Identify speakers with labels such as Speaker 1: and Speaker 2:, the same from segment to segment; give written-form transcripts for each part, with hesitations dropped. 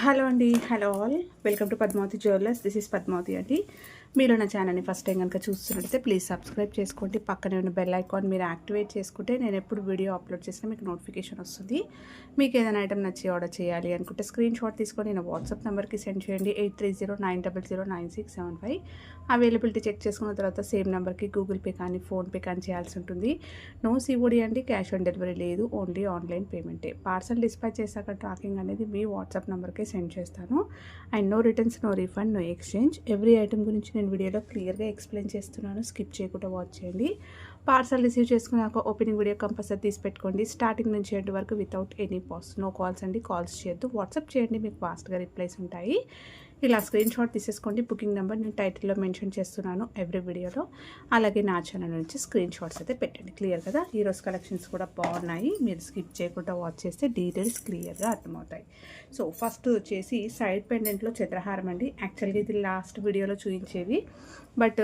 Speaker 1: Hello అండి. Hello all. Welcome to Padmavathi jewellers. This is Padmavathi అండి. మీరు నా ఛానల్ని ఫస్ట్ టైం కనుక చూస్తున్నట్టయితే ప్లీజ్ సబ్స్క్రైబ్ చేసుకోండి. పక్కనే ఉన్న బెల్ ఐకాన్ మీరు యాక్టివేట్ చేసుకుంటే నేను ఎప్పుడు వీడియో అప్లోడ్ చేసినా మీకు నోటిఫికేషన్ వస్తుంది. మీకు ఏదైనా ఐటమ్ నచ్చి ఆర్డర్ చేయాలి అనుకుంటే స్క్రీన్ షాట్ తీసుకొని నేను వాట్సాప్ నెంబర్కి సెండ్ చేయండి. 8309009675. అవైలబిలిటీ చెక్ చేసుకున్న తర్వాత సేమ్ నెంబర్కి గూగుల్ పే కానీ ఫోన్పే కానీ చేయాల్సి ఉంటుంది. నో సిఓడి అండి, క్యాష్ ఆన్ డెలివరీ లేదు, ఓన్లీ ఆన్లైన్ పేమెంటే. పార్సల్ డిస్పాచ్ చేశాక ట్రాకింగ్ అనేది మీ వాట్సాప్ నెంబర్కే సెండ్ చేస్తాను. And no returns, no refund, no exchange. Every item గురించి నేను వీడియోలో క్లియర్గా ఎక్స్ప్లెయిన్ చేస్తున్నాను. స్కిప్ చేయకుండా వాచ్ చేయండి. పార్సల్ రిసీవ్ చేసుకున్నాక ఓపెనింగ్ వీడియో కంపల్సరీ తీసి పెట్టుకోండి. స్టార్టింగ్ నుంచి ఎండ్ వరకు without any pause. No calls అండి, కాల్స్ చేయొద్దు. వాట్సాప్ చేయండి, మీకు ఫాస్ట్గా రిప్లైస్ ఉంటాయి. ఇలా స్క్రీన్ షాట్ తీసేసుకోండి. బుకింగ్ నెంబర్ నేను టైటిల్లో మెన్షన్ చేస్తున్నాను ఎవ్రీ వీడియోలో. అలాగే నా ఛానల్ నుంచి స్క్రీన్ షాట్స్ అయితే పెట్టండి. క్లియర్ కదా. ఈరోజు కలెక్షన్స్ కూడా బాగున్నాయి. మీరు స్కిప్ చేయకుండా వాచ్ చేస్తే డీటెయిల్స్ క్లియర్గా అర్థమవుతాయి. సో ఫస్ట్ వచ్చేసి సైడ్ పెండెంట్లో చంద్రహారం అండి. యాక్చువల్గా ఇది లాస్ట్ వీడియోలో చూపించేది, బట్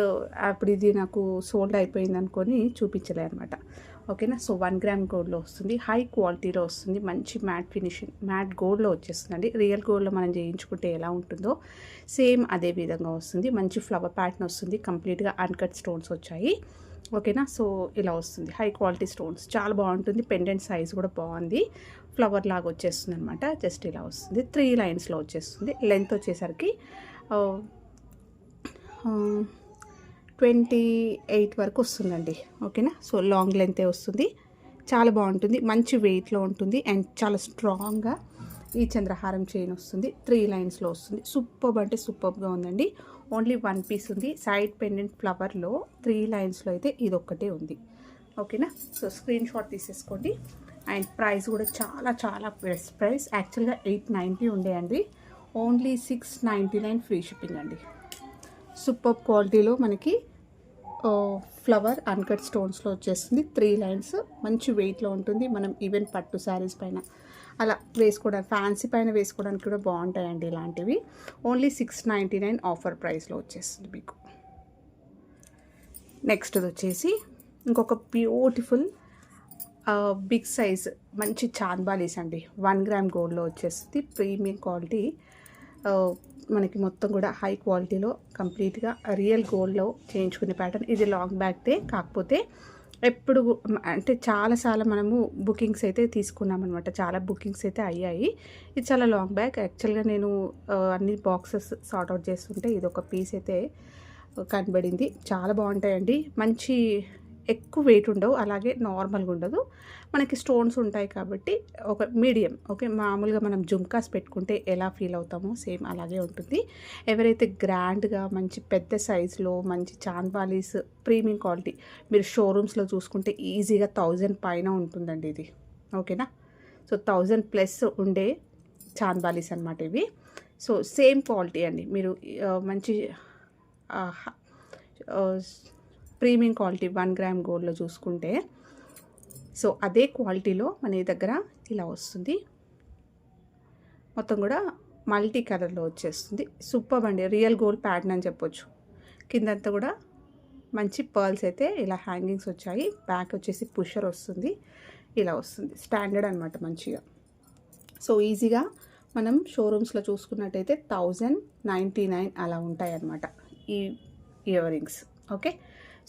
Speaker 1: అప్పుడు ఇది నాకు సోల్డ్ అయిపోయింది అనుకొని చూపించలే అనమాట. ఓకేనా. సో 1 గ్రామ్ గోల్డ్లో వస్తుంది, హై క్వాలిటీలో వస్తుంది, మంచి మ్యాట్ ఫినిషింగ్, మ్యాట్ గోల్డ్లో వచ్చేస్తుందండి. రియల్ గోల్డ్లో మనం చేయించుకుంటే ఎలా ఉంటుందో సేమ్ అదే విధంగా వస్తుంది. మంచి ఫ్లవర్ ప్యాటర్న్ వస్తుంది, కంప్లీట్గా అన్కట్ స్టోన్స్ వచ్చాయి. ఓకేనా. సో ఇలా వస్తుంది, హై క్వాలిటీ స్టోన్స్, చాలా బాగుంటుంది. పెండెంట్ సైజ్ కూడా బాగుంది, ఫ్లవర్ లాగా వచ్చేస్తుంది అనమాట. జస్ట్ ఇలా వస్తుంది, 3 లైన్స్లో వచ్చేస్తుంది. లెంత్ వచ్చేసరికి 28 వరకు వస్తుందండి. ఓకేనా. సో లాంగ్ లెంతే వస్తుంది, చాలా బాగుంటుంది, మంచి వెయిట్లో ఉంటుంది అండ్ చాలా స్ట్రాంగ్గా ఈ చంద్రహారం చైన్ వస్తుంది. 3 లైన్స్లో వస్తుంది. సూపర్బ్ అంటే సూపర్బ్గా ఉందండి. ఓన్లీ 1 పీస్ ఉంది. సైడ్ పెండెంట్ ఫ్లవర్లో 3 లైన్స్లో అయితే ఇది ఒక్కటే ఉంది. ఓకేనా. సో స్క్రీన్ షాట్ తీసేసుకోండి. అండ్ ప్రైస్ కూడా చాలా చాలా బెస్ట్ ప్రైస్. యాక్చువల్గా 890 ఉండే అండి, ఓన్లీ 699 ఫ్రీ షిప్పింగ్ అండి. సూపర్ క్వాలిటీలో మనకి ఫ్లవర్ అన్కట్ స్టోన్స్లో వచ్చేస్తుంది. 3 లైన్స్, మంచి వెయిట్లో ఉంటుంది. మనం ఈవెన్ పట్టు శారీస్ పైన అలా వేసుకోవడానికి, ఫ్యాన్సీ పైన వేసుకోవడానికి కూడా బాగుంటాయండి ఇలాంటివి. ఓన్లీ 699 ఆఫర్ ప్రైస్లో వచ్చేస్తుంది మీకు. నెక్స్ట్ వచ్చేసి ఇంకొక బ్యూటిఫుల్ బిగ్ సైజ్ మంచి చాంద్బాలీస్ అండి. 1 గ్రామ్ గోల్డ్లో వచ్చేస్తుంది, ప్రీమియం క్వాలిటీ. మనకి మొత్తం కూడా హై క్వాలిటీలో కంప్లీట్గా రియల్ గోల్డ్లో చేయించుకునే ప్యాటర్న్. ఇది లాంగ్ బ్యాక్తే, కాకపోతే ఎప్పుడు అంటే చాలాసార్లు మనము బుకింగ్స్ అయితే తీసుకున్నాం అనమాట. చాలా బుకింగ్స్ అయితే అయ్యాయి. ఇది చాలా లాంగ్ బ్యాక్. యాక్చువల్గా నేను అన్ని బాక్సెస్ సార్ట్అవుట్ చేస్తుంటే ఇది ఒక పీస్ అయితే కనబడింది. చాలా బాగుంటాయండి, మంచి ఎక్కువ వెయిట్ ఉండవు, అలాగే నార్మల్గా ఉండదు. మనకి స్టోన్స్ ఉంటాయి కాబట్టి ఒక మీడియం. ఓకే. మామూలుగా మనం జుమ్కాస్ పెట్టుకుంటే ఎలా ఫీల్ అవుతామో సేమ్ అలాగే ఉంటుంది. ఎవరైతే గ్రాండ్గా మంచి పెద్ద సైజులో మంచి చాంద్బాలీస్ ప్రీమియం క్వాలిటీ, మీరు షోరూమ్స్లో చూసుకుంటే ఈజీగా 1000 పైన ఉంటుందండి ఇది. ఓకేనా. సో 1000 ప్లస్ ఉండే చాంద్బాలీస్ అనమాట ఇవి. సో సేమ్ క్వాలిటీ అండి. మీరు మంచి ప్రీమియం క్వాలిటీ 1 గ్రామ్ గోల్డ్లో చూసుకుంటే సో అదే క్వాలిటీలో మన దగ్గర ఇలా వస్తుంది. మొత్తం కూడా మల్టీ కలర్లో వచ్చేస్తుంది. సూపర్ అండి, రియల్ గోల్డ్ ప్యాటర్న్ అని చెప్పొచ్చు. కిందంతా కూడా మంచి పర్ల్స్ అయితే ఇలా హ్యాంగింగ్స్ వచ్చాయి. బ్యాక్ వచ్చేసి పుషర్ వస్తుంది, ఇలా వస్తుంది. స్టాండర్డ్ అనమాట మంచిగా. సో ఈజీగా మనం షోరూమ్స్లో చూసుకున్నట్టయితే 1099 అలా ఉంటాయి అన్నమాట ఈ ear rings. Okay.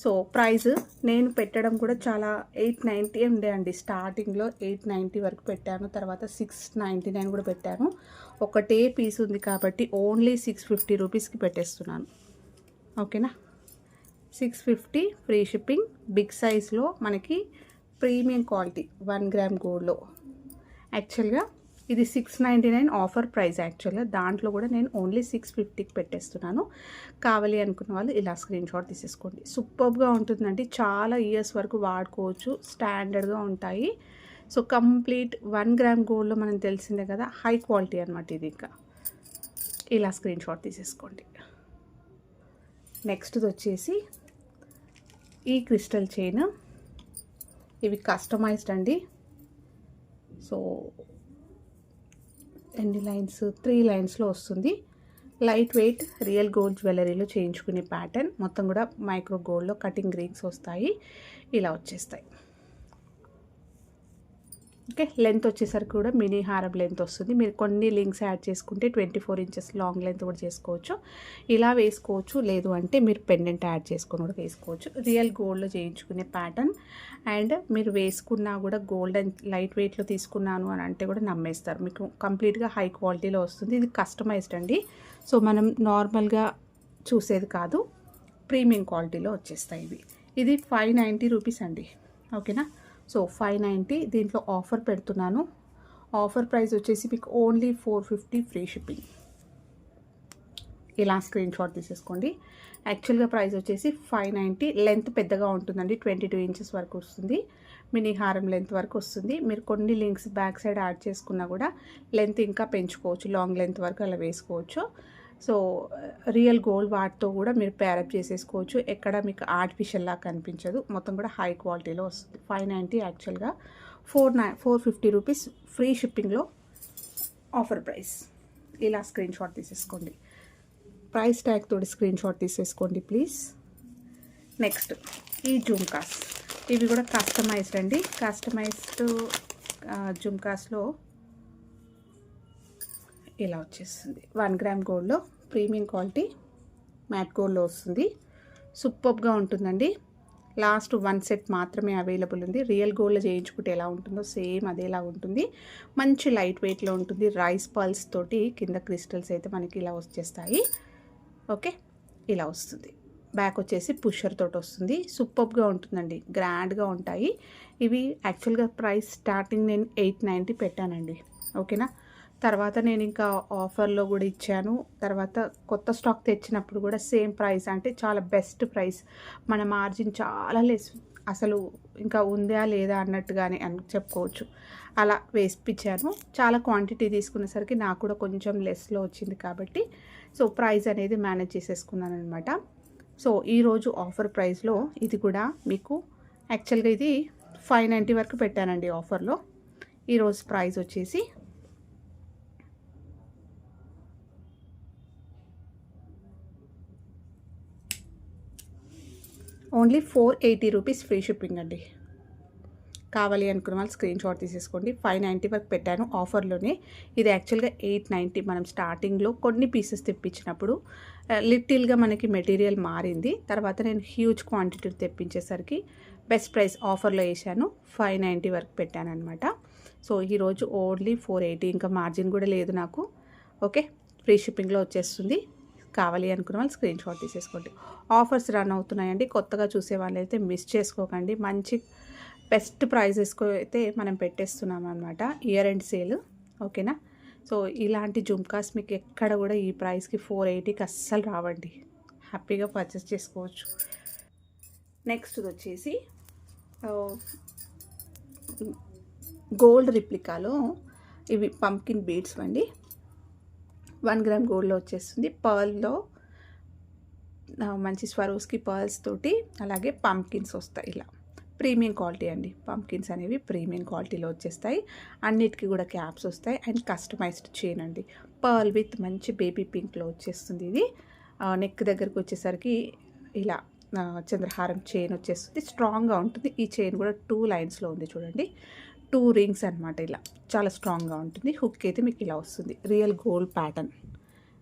Speaker 1: So price నేను పెట్టడం కూడా చాలా 890 ఉండే అండి. స్టార్టింగ్లో 890 వరకు పెట్టాను, తర్వాత 699 కూడా పెట్టాను. ఒకటే పీస్ ఉంది కాబట్టి ఓన్లీ 650 రూపీస్కి పెట్టేస్తున్నాను. ఓకేనా. 650 ఫ్రీ షిప్పింగ్. బిగ్ సైజ్లో మనకి ప్రీమియం క్వాలిటీ 1 గ్రామ్ గోల్డ్లో. యాక్చువల్గా ఇది 699 ఆఫర్ ప్రైస్. యాక్చువల్గా దాంట్లో కూడా నేను ఓన్లీ 650కి పెట్టేస్తున్నాను. కావాలి అనుకున్న వాళ్ళు ఇలా స్క్రీన్ షాట్ తీసేసుకోండి. సూపర్గా ఉంటుందండి, చాలా ఇయర్స్ వరకు వాడుకోవచ్చు, స్టాండర్డ్గా ఉంటాయి. సో కంప్లీట్ 1 గ్రామ్ గోల్డ్లో మనం తెలిసిందే కదా, హై క్వాలిటీ అనమాట ఇది. ఇంకా ఇలా స్క్రీన్ షాట్ తీసేసుకోండి. నెక్స్ట్ వచ్చేసి ఈ క్రిస్టల్ చైన్. ఇవి కస్టమైజ్డ్ అండి. సో ఎన్ని లైన్స్, 3 లైన్స్లో వస్తుంది. లైట్ వెయిట్ రియల్ గోల్డ్ జ్యువెలరీలో చేయించుకునే ప్యాటర్న్. మొత్తం కూడా మైక్రో గోల్డ్లో కటింగ్ రింగ్స్ వస్తాయి, ఇలా వచ్చేస్తాయి. ఓకే, లెంత్ వచ్చేసరికి కూడా మినీ హారం లెంత్ వస్తుంది. మీరు కొన్ని లింక్స్ యాడ్ చేసుకుంటే 24 ఇంచెస్ లాంగ్ లెంత్ కూడా చేసుకోవచ్చు. ఇలా వేసుకోవచ్చు, లేదు అంటే మీరు పెండెంట్ యాడ్ చేసుకొని కూడా వేసుకోవచ్చు. రియల్ గోల్డ్లో చేయించుకునే ప్యాటర్న్. అండ్ మీరు వేసుకున్నా కూడా గోల్డ్ అండ్ లైట్ వెయిట్లో తీసుకున్నాను అని అంటే కూడా నమ్మేస్తారు. మీకు కంప్లీట్గా హై క్వాలిటీలో వస్తుంది. ఇది కస్టమైజ్డ్ అండి. సో మనం నార్మల్గా చూసేది కాదు, ప్రీమియం క్వాలిటీలో వచ్చేస్తాయి ఇవి. ఇది 590 రూపీస్ అండి. ఓకేనా, సో 590. దీంట్లో ఆఫర్ పెడుతున్నాను. ఆఫర్ ప్రైస్ వచ్చేసి మీకు ఓన్లీ 450 ఫ్రీ షిప్పింగ్. ఇలా స్క్రీన్ షాట్ తీసేసుకోండి. యాక్చువల్గా ప్రైస్ వచ్చేసి 590. లెంత్ పెద్దగా ఉంటుందండి, 22 ఇంచెస్ వరకు వస్తుంది. మినీ హారం లెంత్ వరకు వస్తుంది. మీరు కొన్ని లింక్స్ బ్యాక్ సైడ్ యాడ్ చేసుకున్నా కూడా లెంత్ ఇంకా పెంచుకోవచ్చు, లాంగ్ లెంత్ వరకు అలా వేసుకోవచ్చు. సో రియల్ గోల్డ్ వాటితో కూడా మీరు ప్యారప్ చేసేసుకోవచ్చు. ఎక్కడ మీకు ఆర్టిఫిషియల్లా కనిపించదు, మొత్తం కూడా హై క్వాలిటీలో వస్తుంది. 590 యాక్చువల్గా 450 రూపీస్ ఫ్రీ షిప్పింగ్లో ఆఫర్ ప్రైస్. ఇలా స్క్రీన్ షాట్ తీసేసుకోండి. ప్రైస్ ట్యాగ్ తోటి స్క్రీన్ షాట్ తీసేసుకోండి ప్లీజ్. నెక్స్ట్ ఈ జుమ్కాస్, ఇవి కూడా కస్టమైజ్డ్ అండి. కస్టమైజ్డ్ జుమ్కాస్లో ఇలా వచ్చేస్తుంది. 1 గ్రామ్ గోల్డ్లో ప్రీమియం క్వాలిటీ మ్యాట్ గోల్డ్లో వస్తుంది. సూపర్గా ఉంటుందండి. లాస్ట్ 1 సెట్ మాత్రమే అవైలబుల్ ఉంది. రియల్ గోల్డ్లో చేయించుకుంటే ఎలా ఉంటుందో సేమ్ అదేలా ఉంటుంది. మంచి లైట్ వెయిట్లో ఉంటుంది. రైస్ పల్స్ తోటి కింద క్రిస్టల్స్ అయితే మనకి ఇలా వచ్చేస్తాయి. ఓకే, ఇలా వస్తుంది. బ్యాక్ వచ్చేసి పుషర్ తోటి వస్తుంది. సూపర్గా ఉంటుందండి, గ్రాండ్గా ఉంటాయి ఇవి. యాక్చువల్గా ప్రైస్ స్టార్టింగ్ నేను 890 పెట్టానండి. ఓకేనా, తర్వాత నేను ఇంకా ఆఫర్లో కూడా ఇచ్చాను. తర్వాత కొత్త స్టాక్ తెచ్చినప్పుడు కూడా సేమ్ ప్రైస్, అంటే చాలా బెస్ట్ ప్రైస్. మన మార్జిన్ చాలా లెస్, అసలు ఇంకా ఉందా లేదా అన్నట్టుగానే చెప్పుకోవచ్చు. అలా వేసిపించాను. చాలా క్వాంటిటీ తీసుకునేసరికి నాకు కూడా కొంచెం లెస్లో వచ్చింది కాబట్టి సో ప్రైస్ అనేది మేనేజ్ చేసేసుకున్నాను అనమాట. సో ఈరోజు ఆఫర్ ప్రైస్లో ఇది కూడా మీకు యాక్చువల్గా ఇది 590 వరకు పెట్టానండి ఆఫర్లో. ఈరోజు ప్రైస్ వచ్చేసి ఓన్లీ 480 రూపీస్ ఫ్రీ షిప్పింగ్ అండి. కావాలి అనుకున్న వాళ్ళు స్క్రీన్ షాట్ తీసేసుకోండి. 590 వరకు పెట్టాను ఆఫర్లోనే. ఇది యాక్చువల్గా 890. మనం స్టార్టింగ్లో కొన్ని పీసెస్ తెప్పించినప్పుడు లిటిల్గా మనకి మెటీరియల్ మారింది. తర్వాత నేను హ్యూజ్ క్వాంటిటీ తెప్పించేసరికి బెస్ట్ ప్రైస్ ఆఫర్లో వేసాను. 590 వరకు పెట్టాను అనమాట. సో ఈరోజు ఓన్లీ 480. ఇంకా మార్జిన్ కూడా లేదు నాకు. ఓకే, ఫ్రీ షిప్పింగ్లో వచ్చేస్తుంది. కావాలి అనుకున్న వాళ్ళు స్క్రీన్ షాట్ తీసేసుకోండి. ఆఫర్స్ రన్ అవుతున్నాయండి. కొత్తగా చూసే వాళ్ళు అయితే మిస్ చేసుకోకండి. మంచి బెస్ట్ ప్రైజెస్కు అయితే మనం పెట్టేస్తున్నాం అనమాట. Year end sale. ఓకేనా, సో ఇలాంటి జుమ్కాస్ మీకు ఎక్కడ కూడా ఈ ప్రైస్కి 480కి అస్సలు రావండి. హ్యాపీగా పర్చేస్ చేసుకోవచ్చు. నెక్స్ట్ వచ్చేసి గోల్డ్ రిప్లికాలో ఇవి పంకిన్ బీడ్స్ అండి. 1 గ్రామ్ గోల్డ్లో వచ్చేస్తుంది. పర్ల్లో మంచి స్వరోస్కి పర్ల్స్ తోటి అలాగే పంకిన్స్ వస్తాయి. ఇలా ప్రీమియం క్వాలిటీ అండి. పంకిన్స్ అనేవి ప్రీమియం క్వాలిటీలో వచ్చేస్తాయి. అన్నిటికీ కూడా క్యాప్స్ వస్తాయి. అండ్ కస్టమైజ్డ్ చైన్ అండి. పర్ల్ విత్ మంచి బేబీ పింక్లో వచ్చేస్తుంది. ఇది నెక్ దగ్గరకు వచ్చేసరికి ఇలా చంద్రహారం చైన్ వచ్చేస్తుంది. స్ట్రాంగ్గా ఉంటుంది. ఈ చైన్ కూడా 2 లైన్స్లో ఉంది చూడండి. 2 రింగ్స్ అనమాట. ఇలా చాలా స్ట్రాంగ్గా ఉంటుంది. హుక్ అయితే మీకు ఇలా వస్తుంది. Real gold pattern.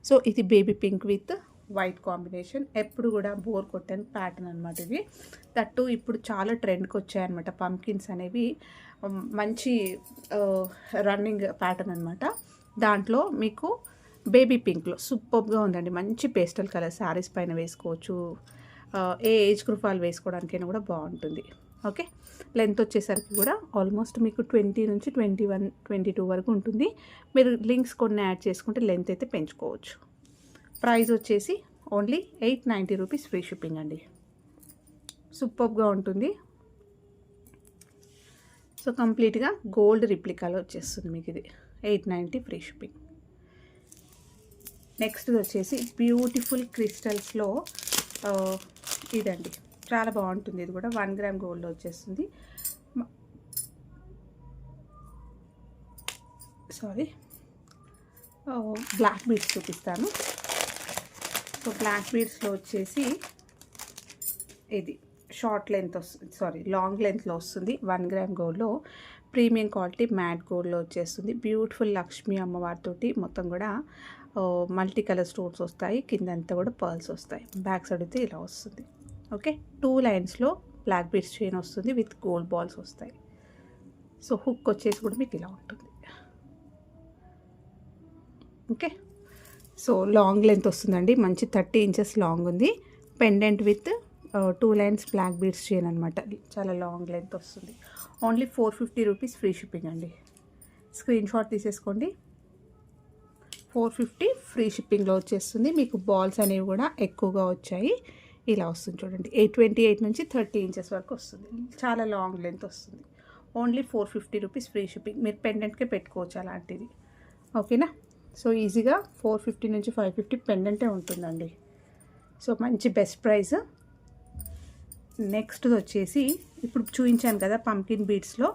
Speaker 1: సో ఇది baby pink with white combination. ఎప్పుడు కూడా బోర్ కొట్టని ప్యాటర్న్ అనమాట ఇది. దట్టు ఇప్పుడు చాలా ట్రెండ్కి వచ్చాయన్నమాట. పంకిన్స్ అనేవి మంచి రన్నింగ్ ప్యాటర్న్ అనమాట. దాంట్లో మీకు బేబీ పింక్లో సూపర్గా ఉందండి. మంచి పేస్టల్ కలర్ శారీస్ పైన వేసుకోవచ్చు. ఏ ఏజ్ గ్రూప్ వాళ్ళు వేసుకోవడానికైనా కూడా బాగుంటుంది. ఓకే, లెంత్ వచ్చేసరికి కూడా ఆల్మోస్ట్ మీకు 20 నుంచి 21, 22 వరకు ఉంటుంది. మీరు లింక్స్ కొన్ని యాడ్ చేసుకుంటే లెంత్ అయితే పెంచుకోవచ్చు. ప్రైస్ వచ్చేసి ఓన్లీ 890 రూపీస్ ఫ్రీ షిప్పింగ్ అండి. సూపర్గా ఉంటుంది. సో కంప్లీట్గా గోల్డ్ రిప్లికాలో వచ్చేస్తుంది మీకు ఇది 890 ఫ్రీ షిప్పింగ్. నెక్స్ట్ వచ్చేసి బ్యూటిఫుల్ క్రిస్టల్స్లో ఇదండి. చాలా బాగుంటుంది. ఇది కూడా 1 గ్రామ్ గోల్డ్లో వచ్చేస్తుంది. బ్లాక్ బీడ్స్ చూపిస్తాను. సో బ్లాక్ బీడ్స్లో వచ్చేసి ఇది షార్ట్ లెంత్ వస్తుంది, లాంగ్ లెంత్లో వస్తుంది. 1 గ్రామ్ గోల్డ్లో ప్రీమియం క్వాలిటీ మ్యాట్ గోల్డ్లో వచ్చేస్తుంది. బ్యూటిఫుల్ లక్ష్మీ అమ్మవారితోటి మొత్తం కూడా మల్టీ కలర్ స్టోన్స్ వస్తాయి. కిందంతా కూడా పర్ల్స్ వస్తాయి. బ్యాక్ సైడ్ అయితే ఇలా వస్తుంది. ఓకే, 2 లైన్స్లో బ్లాక్ బీడ్స్ చైన్ వస్తుంది విత్ గోల్డ్ బాల్స్ వస్తాయి. సో హుక్ వచ్చేసి కూడా మీకు ఇలా ఉంటుంది. ఓకే, సో లాంగ్ లెంత్ వస్తుందండి. మంచి 30 ఇంచెస్ లాంగ్ ఉంది. Pendant with 2 lines black beads chain అనమాట. చాలా లాంగ్ లెంత్ వస్తుంది. ఓన్లీ 450 రూపీస్ ఫ్రీ షిప్పింగ్ అండి. స్క్రీన్ షాట్ తీసేసుకోండి. 450 ఫ్రీ షిప్పింగ్లో వచ్చేస్తుంది. మీకు బాల్స్ అనేవి కూడా ఎక్కువగా వచ్చాయి. ఇలా వస్తుంది చూడండి. 828 నుంచి 30 ఇంచెస్ వరకు వస్తుంది. చాలా లాంగ్ లెంత్ వస్తుంది. Only 450 rupees free shipping. మీరు పెండెంట్కే పెట్టుకోవచ్చు అలాంటిది. ఓకేనా? సో ఈజీగా 450 నుంచి 550 పెండెంటే ఉంటుందండి. సో మంచి బెస్ట్ ప్రైస్. నెక్స్ట్ వచ్చేసి ఇప్పుడు చూపించాను కదా పంకిన్ బీడ్స్లో,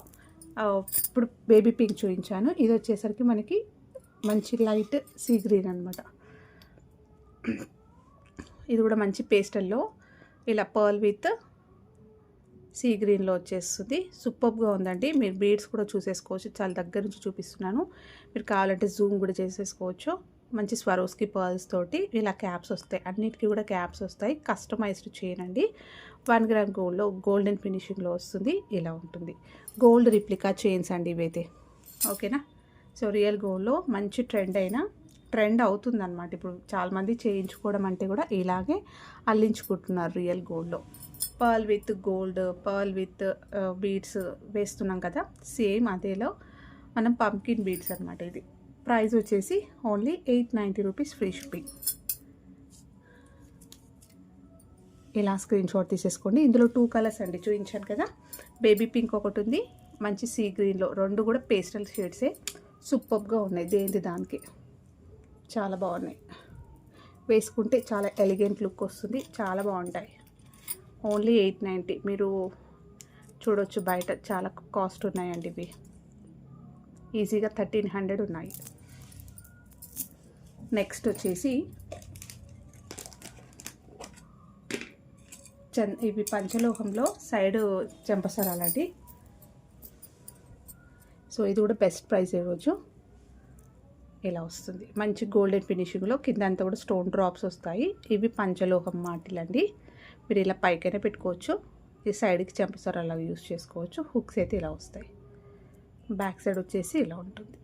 Speaker 1: ఇప్పుడు బేబీ పింక్ చూపించాను. ఇది వచ్చేసరికి మనకి మంచి లైట్ సీ గ్రీన్ అనమాట. ఇది కూడా మంచి పేస్టల్లో ఇలా పర్ల్ విత్ సీ గ్రీన్లో వచ్చేస్తుంది. సూపర్గా ఉందండి. మీరు బీడ్స్ కూడా చూసేసుకోవచ్చు. చాలా దగ్గర నుంచి చూపిస్తున్నాను. మీరు కావాలంటే జూమ్ కూడా చేసేసుకోవచ్చు. మంచి స్వరోస్కి పర్ల్స్ తోటి ఇలా క్యాప్స్ వస్తాయి. అన్నిటికీ కూడా క్యాప్స్ వస్తాయి. కస్టమైజ్డ్ చైన్ అండి. 1 గ్రామ్ గోల్డ్లో గోల్డెన్ ఫినిషింగ్లో వస్తుంది. ఇలా ఉంటుంది. గోల్డ్ రిప్లికా చైన్స్ అండి ఇవైతే. ఓకేనా? సో రియల్ గోల్డ్లో మంచి ట్రెండ్ అవుతుందన్నమాట. ఇప్పుడు చాలామంది చేయించుకోవడం అంటే కూడా ఇలాగే అల్లించుకుంటున్నారు రియల్ గోల్డ్లో. Pearl with gold, pearl with beads వేస్తున్నాం కదా, సేమ్ అదేలో మనం పంకిన్ బీడ్స్ అనమాట. ఇది ప్రైస్ వచ్చేసి ఓన్లీ 890 రూపీస్ ఫ్రీ షిప్పింగ్. ఇలా స్క్రీన్ షాట్ తీసేసుకోండి. ఇందులో 2 కలర్స్ అండి చూపించాను కదా. బేబీ పింక్ ఒకటి ఉంది, మంచి సీ గ్రీన్లో. 2 కూడా పేస్టల్ షేడ్సే. సూపర్గా ఉన్నాయి. దేనిది దానికి చాలా బాగున్నాయి. వేసుకుంటే చాలా ఎలిగెంట్ లుక్ వస్తుంది. చాలా బాగుంటాయి. ఓన్లీ 890. మీరు చూడొచ్చు బయట చాలా కాస్ట్ ఉన్నాయండి ఇవి. ఈజీగా 1300 ఉన్నాయి. నెక్స్ట్ వచ్చేసి ఇవి పంచలోహంలో సైడ్ చెంపసరాలండి. సో ఇది కూడా బెస్ట్ ప్రైస్ ఈరోజు. ఇలా వస్తుంది. మంచి గోల్డెన్ ఫినిషింగ్లో కింద అంతా కూడా స్టోన్ డ్రాప్స్ వస్తాయి. ఇవి పంచలోహం మాటిలండి. మీరు ఇలా పైకైనా పెట్టుకోవచ్చు. ఈ సైడ్కి చెంపసరాలు అలా యూస్ చేసుకోవచ్చు. హుక్స్ అయితే ఇలా వస్తాయి. బ్యాక్ సైడ్ వచ్చేసి ఇలా ఉంటుంది.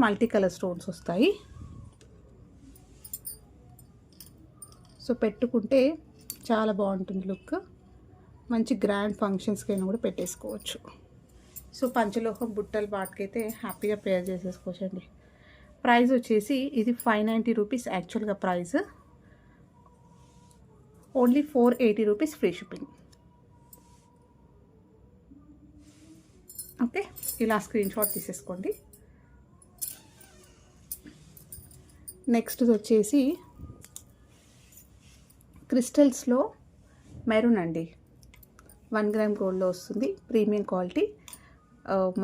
Speaker 1: మల్టీ కలర్ స్టోన్స్ వస్తాయి. సో పెట్టుకుంటే చాలా బాగుంటుంది లుక్. మంచి గ్రాండ్ ఫంక్షన్స్కైనా కూడా పెట్టేసుకోవచ్చు. సో పంచలోహం బుట్టలు వాటికైతే హ్యాపీగా పేర్ చేసేసుకోవచ్చు అండి. ప్రైస్ వచ్చేసి ఇది 590 రూపీస్ యాక్చువల్గా price. Only 480 rupees free shipping. Okay, ఇలా స్క్రీన్ షాట్ తీసేసుకోండి. నెక్స్ట్ వచ్చేసి క్రిస్టల్స్లో మెరూన్ అండి. 1 గ్రామ్ గోల్డ్లో వస్తుంది. Premium quality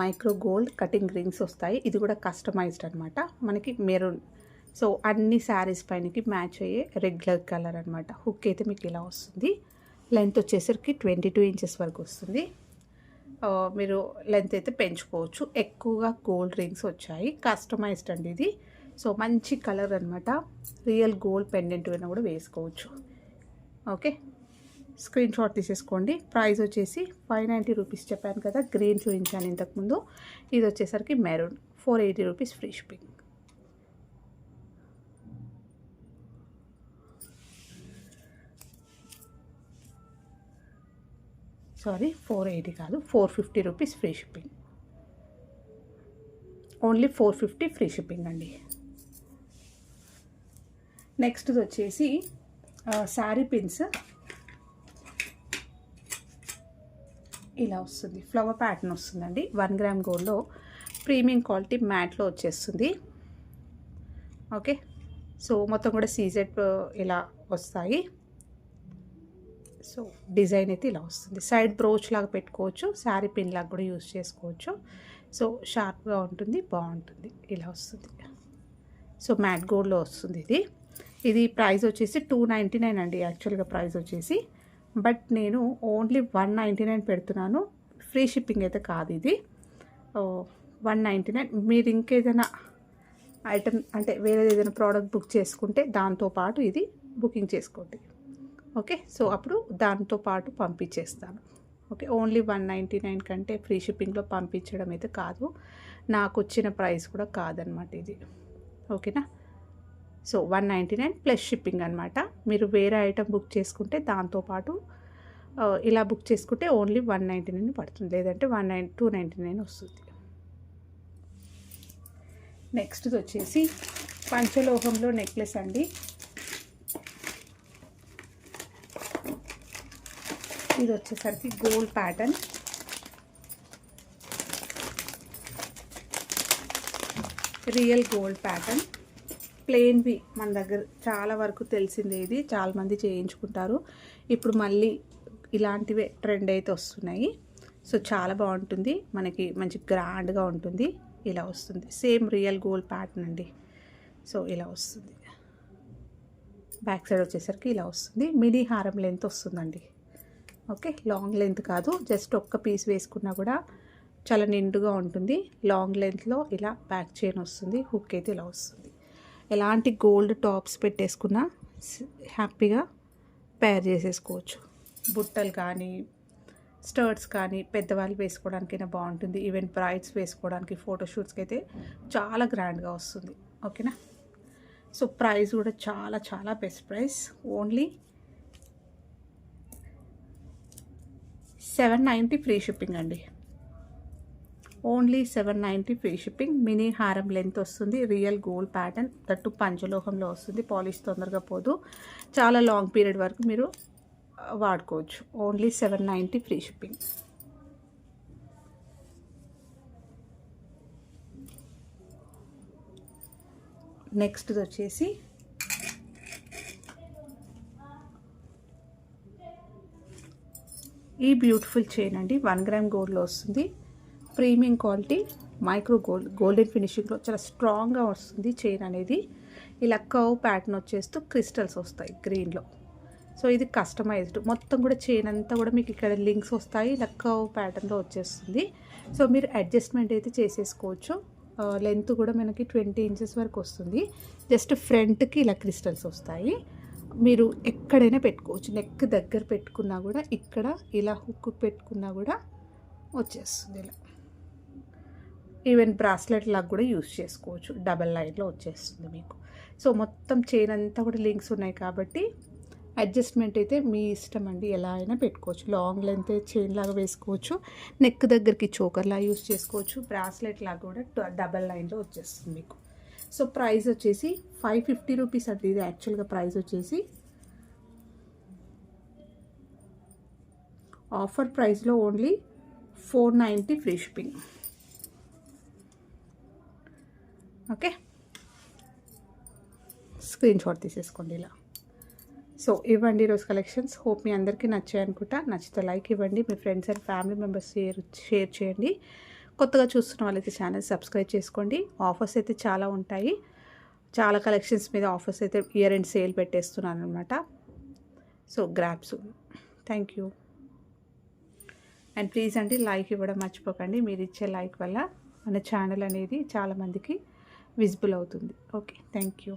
Speaker 1: micro gold cutting rings వస్తాయి. ఇది కూడా కస్టమైజ్డ్ అనమాట. మనకి మెరూన్. సో అన్ని శారీస్ పైనకి మ్యాచ్ అయ్యే రెగ్యులర్ కలర్ అనమాట. హుక్ అయితే మీకు ఇలా వస్తుంది. లెంత్ వచ్చేసరికి 22 ఇంచెస్ వరకు వస్తుంది. మీరు లెంత్ అయితే పెంచుకోవచ్చు. ఎక్కువగా గోల్డ్ రింగ్స్ వచ్చాయి. కస్టమైజ్డ్ అండి ఇది. సో మంచి కలర్ అనమాట. రియల్ గోల్డ్ పెండెంట్ అయినా కూడా వేసుకోవచ్చు. ఓకే, స్క్రీన్ షాట్ తీసేసుకోండి. ప్రైస్ వచ్చేసి 590 రూపీస్ చెప్పాను కదా. గ్రీన్ చూపించాను ఇంతకుముందు. ఇది వచ్చేసరికి maroon. 480 rupees free shipping. Sorry, 480 కాదు, 450 rupees free shipping. Only 450 free shipping అండి. నెక్స్ట్ వచ్చేసి శారీ పిన్స్. ఇలా వస్తుంది. ఫ్లవర్ ప్యాటర్న్ వస్తుందండి. 1 గ్రామ్ గోల్డ్లో ప్రీమియం క్వాలిటీ మ్యాట్లో వచ్చేస్తుంది. ఓకే, సో మొత్తం కూడా సీజెడ్ ఇలా వస్తాయి. సో డిజైన్ అయితే ఇలా వస్తుంది. సైడ్ బ్రోచ్ లాగా పెట్టుకోవచ్చు. శారీ పిన్ లాగా కూడా యూజ్ చేసుకోవచ్చు. సో షార్ప్గా ఉంటుంది, బాగుంటుంది. ఇలా వస్తుంది. సో మ్యాట్ గోల్డ్లో వస్తుంది ఇది. ఇది ప్రైస్ వచ్చేసి 299 అండి యాక్చువల్గా ప్రైస్ వచ్చేసి. బట్ నేను ఓన్లీ 199 పెడుతున్నాను. ఫ్రీ షిప్పింగ్ అయితే కాదు ఇది. 199. మీరు ఇంకేదైనా ఐటమ్ అంటే వేరేది ఏదైనా ప్రోడక్ట్ బుక్ చేసుకుంటే దాంతోపాటు ఇది బుకింగ్ చేసుకోండి. ఓకే, సో అప్పుడు దాంతోపాటు పంపించేస్తాను. ఓకే, ఓన్లీ 199 కంటే ఫ్రీ షిప్పింగ్లో పంపించడం అయితే కాదు, నాకు వచ్చిన ప్రైస్ కూడా కాదనమాట ఇది. ఓకేనా, సో 199 ప్లస్ షిప్పింగ్ అనమాట. మీరు వేరే ఐటమ్ బుక్ చేసుకుంటే దాంతోపాటు ఇలా బుక్ చేసుకుంటే ఓన్లీ 199 పడుతుంది, లేదంటే 299 వస్తుంది. నెక్స్ట్ వచ్చేసి పంచలోహంలో నెక్లెస్ అండి. ఇది వచ్చేసరికి gold pattern, real gold pattern. ప్లెయిన్వి మన దగ్గర చాలా వరకు తెలిసిందే, ఇది చాలామంది చేయించుకుంటారు. ఇప్పుడు మళ్ళీ ఇలాంటివే ట్రెండ్ అయితే వస్తున్నాయి. సో చాలా బాగుంటుంది, మనకి మంచి గ్రాండ్గా ఉంటుంది. ఇలా వస్తుంది, సేమ్ రియల్ గోల్డ్ ప్యాటర్న్ అండి. సో ఇలా వస్తుంది, బ్యాక్ సైడ్ వచ్చేసరికి ఇలా వస్తుంది. మినీ హారం లెంత్ వస్తుందండి. ఓకే, లాంగ్ లెంత్ కాదు, జస్ట్ ఒక్క పీస్ వేసుకున్నా కూడా చాలా నిండుగా ఉంటుంది. లాంగ్ లెంత్లో ఇలా బ్యాక్ చైన్ వస్తుంది, హుక్ అయితే ఇలా వస్తుంది. ఎలాంటి గోల్డ్ టాప్స్ పెట్టేసుకున్నా హ్యాపీగా పేర్ చేసేసుకోవచ్చు. బుట్టలు కానీ స్టర్ట్స్ కానీ పెద్దవాళ్ళు వేసుకోవడానికైనా బాగుంటుంది. ఈవెన్ బ్రైడ్స్ వేసుకోవడానికి ఫోటోషూట్స్కి అయితే చాలా గ్రాండ్గా వస్తుంది. ఓకేనా, సో ప్రైస్ కూడా చాలా చాలా best price, only 790 free shipping అండి. Only 790 free shipping. మినీ హారం లెంత్ వస్తుంది, రియల్ గోల్డ్ ప్యాటర్న్, దట్టు పంచలోహంలో వస్తుంది. పాలిష్ తొందరగా పోదు, చాలా లాంగ్ పీరియడ్ వరకు మీరు వాడుకోవచ్చు. Only 790 free shipping. నెక్స్ట్ వచ్చేసి ఈ బ్యూటిఫుల్ చైన్ అండి. 1 గ్రామ్ గోల్డ్లో వస్తుంది, ప్రీమియం క్వాలిటీ, మైక్రో గోల్డెన్ ఫినిషింగ్లో చాలా స్ట్రాంగ్గా వస్తుంది చైన్ అనేది. ఇలా కర్వ్ ప్యాటర్న్ వచ్చేస్తూ క్రిస్టల్స్ వస్తాయి గ్రీన్లో. సో ఇది కస్టమైజ్డ్, మొత్తం కూడా చైన్ అంతా కూడా మీకు ఇక్కడ లింక్స్ వస్తాయి, ఇలా కర్వ్ ప్యాటర్న్లో వచ్చేస్తుంది. సో మీరు అడ్జస్ట్మెంట్ అయితే చేసేసుకోవచ్చు. లెంత్ కూడా మనకి 20 ఇంచెస్ వరకు వస్తుంది. జస్ట్ ఫ్రంట్కి ఇలా క్రిస్టల్స్ వస్తాయి, మీరు ఎక్కడైనా పెట్టుకోవచ్చు. నెక్ దగ్గర పెట్టుకున్నా కూడా, ఇక్కడ ఇలా హుక్ పెట్టుకున్నా కూడా వచ్చేస్తుంది ఇలా. ఈవెన్ బ్రాస్లెట్ లాగా కూడా యూస్ చేసుకోవచ్చు, డబల్ లైన్లో వచ్చేస్తుంది మీకు. సో మొత్తం చైన్ అంతా కూడా లింక్స్ ఉన్నాయి కాబట్టి అడ్జస్ట్మెంట్ అయితే మీ ఇష్టం అండి, ఎలా అయినా పెట్టుకోవచ్చు. లాంగ్ లెంత్ చైన్ లాగా వేసుకోవచ్చు, నెక్ దగ్గరికి చోకర్లా యూస్ చేసుకోవచ్చు, బ్రాస్లెట్ లాగా కూడా డబల్ లైన్లో వచ్చేస్తుంది మీకు. సో ప్రైస్ వచ్చేసి 550 రూపీస్ అండి. ఇది యాక్చువల్గా ప్రైస్ వచ్చేసి ఆఫర్ ప్రైస్లో only 490 free shipping. Okay, screen shot తీసేసుకోండి ఇలా. సో ఇవ్వండి ఈరోజు కలెక్షన్స్. హోప్ మీ అందరికీ నచ్చాయి అనుకుంటా. నచ్చితే లైక్ ఇవ్వండి, మీ friends and family members share చేయండి. కొత్తగా చూస్తున్న వాళ్ళైతే ఛానల్ సబ్స్క్రైబ్ చేసుకోండి. ఆఫర్స్ అయితే చాలా ఉంటాయి, చాలా కలెక్షన్స్ మీద ఆఫర్స్ అయితే ఇయర్ ఎండ్ సేల్ పెట్టేస్తున్నాను అనమాట. So grasp. Thank you. And please అండి లైక్ ఇవ్వడం మర్చిపోకండి. మీరు ఇచ్చే లైక్ వల్ల మన ఛానల్ అనేది చాలామందికి విజిబుల్ అవుతుంది. Okay, thank you.